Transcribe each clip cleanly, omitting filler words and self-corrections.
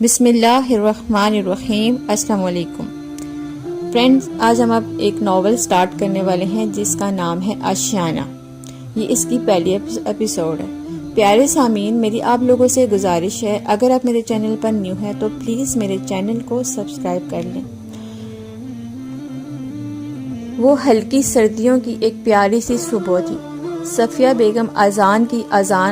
بسم اللہ الرحمن الرحیم۔ السلام علیکم فرینڈز، آج ہم اب ایک ناول سٹارٹ کرنے والے ہیں جس کا نام ہے آشیانہ۔ یہ اس کی پہلی ایپیسوڈ ہے۔ پیارے سامعین، میری آپ لوگوں سے گزارش ہے، اگر آپ میرے چینل پر نیو ہیں تو پلیز میرے چینل کو سبسکرائب کر لیں۔ وہ ہلکی سردیوں کی ایک پیاری سی صبح تھی۔ صفیہ بیگم اذان کی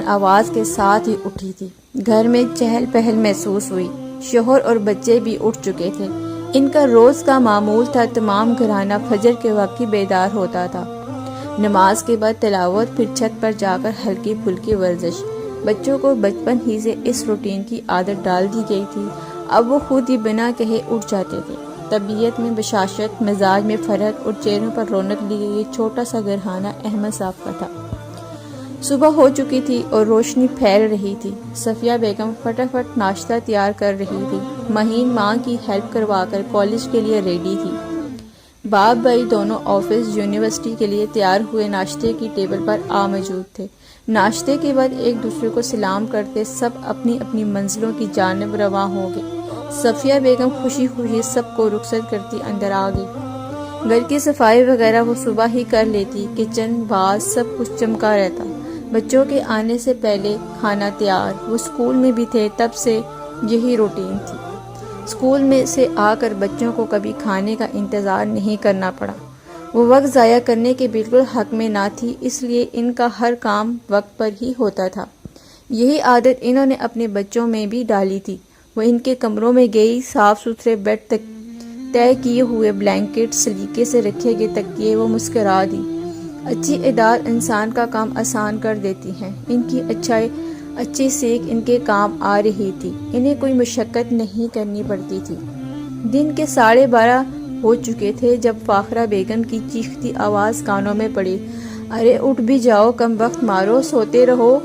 آواز کے ساتھ ہی اٹھی تھی۔ گھر میں چہل پہل محسوس ہوئی۔ شوہر اور بچے بھی اٹھ چکے تھے۔ ان کا روز کا معمول تھا، تمام گھرانہ فجر کے وقت ہی بیدار ہوتا تھا۔ نماز کے بعد تلاوت، پھر چھت پر جا کر ہلکی پھلکی ورزش۔ بچوں کو بچپن ہی سے اس روٹین کی عادت ڈال دی گئی تھی۔ اب وہ خود ہی بنا کہے اٹھ جاتے تھے۔ طبیعت میں بشاشت، مزاج میں فرق اور چہروں پر رونق لیے یہ چھوٹا سا گھرانہ احمد صاحب کا تھا۔ صبح ہو چکی تھی اور روشنی پھیل رہی تھی۔ صفیہ بیگم فٹافٹ ناشتہ تیار کر رہی تھی۔ مہین ماں کی ہیلپ کروا کر کالج کے لیے ریڈی تھی۔ باپ بھائی دونوں آفس یونیورسٹی کے لیے تیار ہوئے ناشتے کی ٹیبل پر موجود تھے۔ ناشتے کے بعد ایک دوسرے کو سلام کرتے سب اپنی اپنی منزلوں کی جانب رواں ہو گئے۔ صفیہ بیگم خوشی خوشی سب کو رخصت کرتی اندر آ گئی۔ گھر کی صفائی وغیرہ وہ صبح ہی کر لیتی۔ کچن باز سب کچھ چمکا رہتا۔ بچوں کے آنے سے پہلے کھانا تیار۔ وہ اسکول میں بھی تھے تب سے یہی روٹین تھی۔ اسکول میں سے آ کر بچوں کو کبھی کھانے کا انتظار نہیں کرنا پڑا۔ وہ وقت ضائع کرنے کے بالکل حق میں نہ تھی، اس لیے ان کا ہر کام وقت پر ہی ہوتا تھا۔ یہی عادت انہوں نے اپنے بچوں میں بھی ڈالی تھی۔ وہ ان کے کمروں میں گئی، صاف ستھرے بیڈ تک طے کیے ہوئے بلینکٹ، سلیقے سے رکھے گئے تکیے، وہ مسکرا دی۔ اچھی عادات انسان کا کام آسان کر دیتی ہیں۔ ان کی اچھی سیکھ ان کے کام آ رہی تھی۔ انہیں کوئی مشقت نہیں کرنی پڑتی تھی۔ دن کے 12:30 ہو چکے تھے جب فاخرہ بیگم کی چیختی آواز کانوں میں پڑی۔ ارے اٹھ بھی جاؤ، کم وقت مارو، سوتے رہو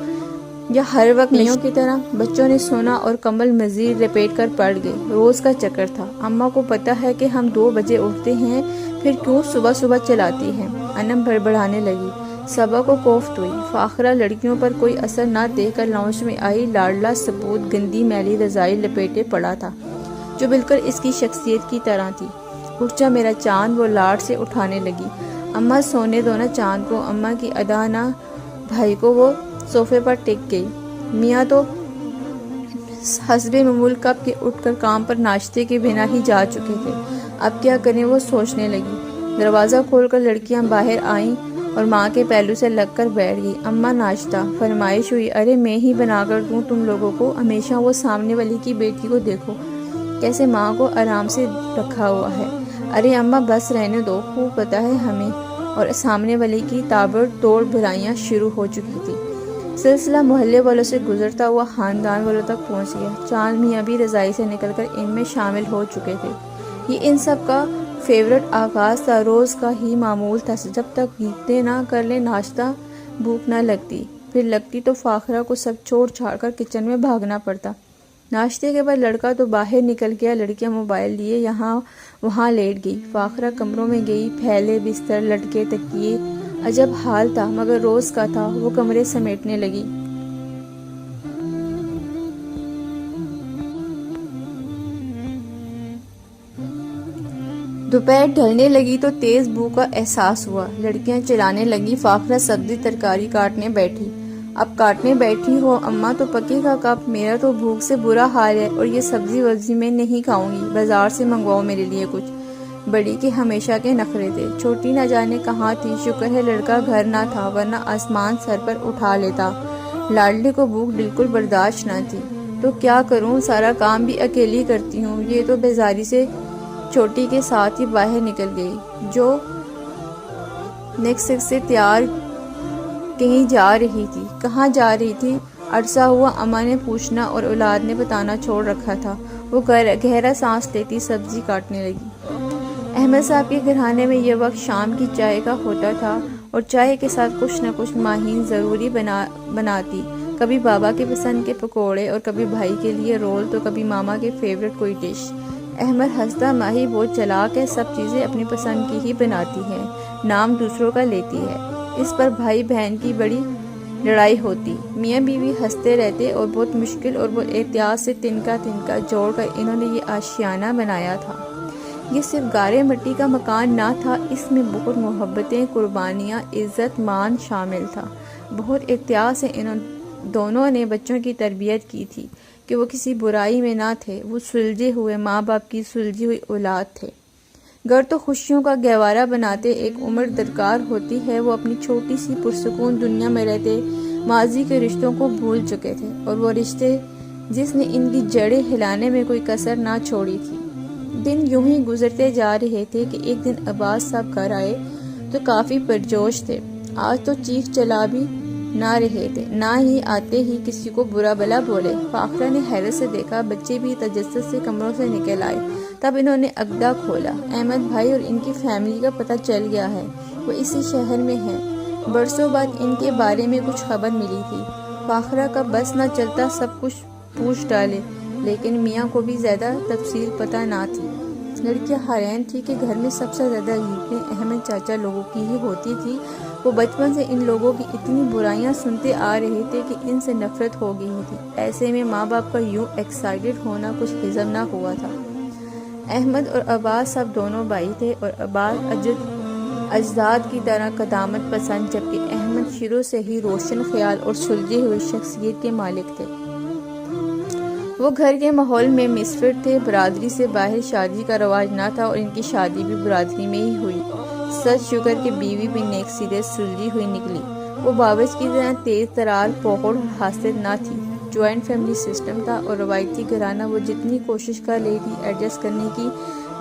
یا ہر وقت نیوں کی طرح؟ بچوں نے سنا اور کمبل مزید لپیٹ کر پڑ گئے۔ روز کا چکر تھا۔ اماں کو پتا ہے کہ ہم 2 بجے اٹھتے ہیں، پھر کیوں صبح صبح چلاتی ہیں؟ انم بڑبڑانے لگی۔ صبا کو کوفت ہوئی۔ فاخرہ لڑکیوں پر کوئی اثر نہ دیکھ کر لاؤنج میں آئی۔ لاڈلا سپوت گندی میلی رضائی لپیٹے پڑا تھا جو بالکل اس کی شخصیت کی طرح تھی۔ اٹھ جا میرا چاند، وہ لاڈ سے اٹھانے لگی۔ اماں سونے دو نا چاند کو۔ اماں کی ادا نہ بھائی کو وہ صوفے پر ٹک گئی۔ میاں تو حسب معمول کب کے اٹھ کر کام پر ناشتے کے بنا ہی جا چکے تھے۔ اب کیا کریں، وہ سوچنے لگی۔ دروازہ کھول کر لڑکیاں باہر آئیں اور ماں کے پہلو سے لگ کر بیٹھ گئی۔ اماں ناشتہ، فرمائش ہوئی۔ ارے میں ہی بنا کر دوں تم لوگوں کو؟ ہمیشہ وہ سامنے والی کی بیٹی کو دیکھو کیسے ماں کو آرام سے رکھا ہوا ہے۔ ارے اماں بس رہنے دو، خوب پتہ ہے ہمیں۔ اور سامنے والی کی تابڑ توڑ بھلائیاں شروع ہو چکی تھی۔ سلسلہ محلے والوں سے گزرتا ہوا خاندان والوں تک پہنچ گیا۔ چاند میاں بھی رضائی سے نکل کر ان میں شامل ہو چکے تھے۔ یہ ان سب کا فیورٹ آغاز تھا۔ روز کا ہی معمول تھا، جب تک گیتے نہ کر لیں ناشتہ بھوک نہ لگتی، پھر لگتی تو فاخرہ کو سب چھوڑ چھاڑ کر کچن میں بھاگنا پڑتا۔ ناشتے کے بعد لڑکا تو باہر نکل گیا، لڑکیاں موبائل لیے یہاں وہاں لیٹ گئی۔ فاخرہ کمروں میں گئی، پھیلے بستر، لٹکے تکیے، عجب حال تھا مگر روز کا تھا۔ وہ کمرے سمیٹنے لگی۔ دوپہر ڈھلنے لگی تو تیز بھوک کا احساس ہوا۔ لڑکیاں چلانے لگی۔ فاخرہ سبزی ترکاری کاٹنے بیٹھی۔ اب کاٹنے بیٹھی ہو اماں تو پکے گا کب؟ میرا تو بھوک سے برا حال ہے اور یہ سبزی وبزی میں نہیں کھاؤں گی، بازار سے منگواؤ میرے لیے کچھ۔ بڑی کے ہمیشہ کے نخرے تھے۔ چھوٹی نہ جانے کہاں تھی، شکر ہے لڑکا گھر نہ تھا ورنہ آسمان سر پر اٹھا لیتا۔ لاڈلے کو بھوک بالکل برداشت نہ تھی۔ تو کیا کروں، سارا کام بھی اکیلی کرتی ہوں۔ یہ تو بیزاری سے چھوٹی کے ساتھ ہی باہر نکل گئی، جو نیکسٹ سے تیار کہیں جا رہی تھی۔ کہاں جا رہی تھی؟ عرصہ ہوا اماں نے پوچھنا اور اولاد نے بتانا چھوڑ رکھا تھا۔ وہ گہرا سانس لیتی سبزی کاٹنے لگی۔ احمد صاحب کے گھرانے میں یہ وقت شام کی چائے کا ہوتا تھا اور چائے کے ساتھ کچھ نہ کچھ ماہین ضروری بناتی۔ کبھی بابا کے پسند کے پکوڑے اور کبھی بھائی کے لیے رول، تو کبھی ماما کے فیورٹ کوئی ڈش۔ احمد ہنستا ماہی بہت چلاک ہے، سب چیزیں اپنی پسند کی ہی بناتی ہے، نام دوسروں کا لیتی ہے۔ اس پر بھائی بہن کی بڑی لڑائی ہوتی۔ میاں بیوی ہنستے رہتے اور بہت مشکل اور بہت احتیاط سے تنکا جوڑ کر انہوں نے یہ آشیانہ بنایا تھا۔ یہ صرف گارے مٹی کا مکان نہ تھا، اس میں بہت محبتیں، قربانیاں، عزت مان شامل تھا۔ بہت احتیاط سے انہوں دونوں نے بچوں کی تربیت کی تھی کہ وہ کسی برائی میں نہ تھے، وہ سلجھے ہوئے ماں باپ کی سلجھی ہوئی اولاد تھے۔ گھر تو خوشیوں کا گہوارہ بناتے، ایک عمر درکار ہوتی ہے، وہ اپنی چھوٹی سی پرسکون دنیا میں رہتے، ماضی کے رشتوں کو بھول چکے تھے، اور وہ رشتے جس نے ان کی جڑیں ہلانے میں کوئی کسر نہ چھوڑی تھی۔ دن یوں ہی گزرتے جا رہے تھے کہ ایک دن عباس صاحب گھر آئے تو کافی پرجوش تھے۔ آج تو چیخ چلا بھی نہ رہے تھے، نہ ہی آتے ہی کسی کو برا بھلا بولے۔ فاخرہ نے حیرت سے دیکھا، بچے بھی تجسس سے کمروں سے نکل آئے۔ تب انہوں نے اگدا کھولا۔ احمد بھائی اور ان کی فیملی کا پتہ چل گیا ہے، وہ اسی شہر میں ہیں۔ برسوں بعد ان کے بارے میں کچھ خبر ملی تھی۔ فاخرہ کا بس نہ چلتا سب کچھ پوچھ ڈالے، لیکن میاں کو بھی زیادہ تفصیل پتہ نہ تھی۔ لڑکیاں حیران تھی کہ گھر میں سب سے زیادہ یقین احمد چاچا لوگوں کی ہی ہوتی تھی۔ وہ بچپن سے ان لوگوں کی اتنی برائیاں سنتے آ رہے تھے کہ ان سے نفرت ہو گئی تھی۔ ایسے میں ماں باپ کا یوں ایکسائٹڈ ہونا کچھ ہضم نہ ہوا تھا۔ احمد اور عباس صاحب دونوں بھائی تھے، اور عباس اجداد کی طرح قدامت پسند، جبکہ احمد شروع سے ہی روشن خیال اور سلجھی ہوئی شخصیت کے مالک تھے۔ وہ گھر کے ماحول میں مصفر تھے، برادری سے باہر شادی کا رواج نہ تھا، اور ان کی شادی بھی برادری میں ہی ہوئی۔ سچ شکر کہ بیوی بھی نیک سیرت سلجھی ہوئی نکلی۔ وہ باورچ کی طرح تیز ترار، پوہڑ اور حاسد نہ تھی۔ جوائنٹ فیملی سسٹم تھا، اور روایتی گھرانہ وہ جتنی کوشش کر لیتی ایڈجسٹ کرنے کی،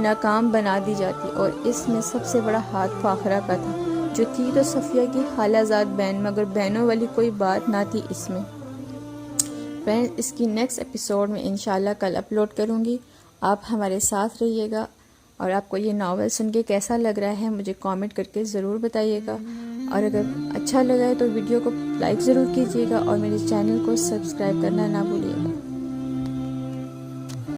ناکام بنا دی جاتی، اور اس میں سب سے بڑا ہاتھ فاخرہ کا تھا، جو تھی تو صفیہ کی خالہ زاد بہن، مگر بہنوں والی کوئی بات نہ تھی اس میں۔ فرینڈز، اس کی نیکسٹ ایپیسوڈ میں انشاءاللہ کل اپلوڈ کروں گی۔ آپ ہمارے ساتھ رہیے گا، اور آپ کو یہ ناول سن کے کیسا لگ رہا ہے مجھے کامنٹ کر کے ضرور بتائیے گا، اور اگر اچھا لگا ہے تو ویڈیو کو لائک ضرور کیجیے گا، اور میرے چینل کو سبسکرائب کرنا نہ بھولیے گا۔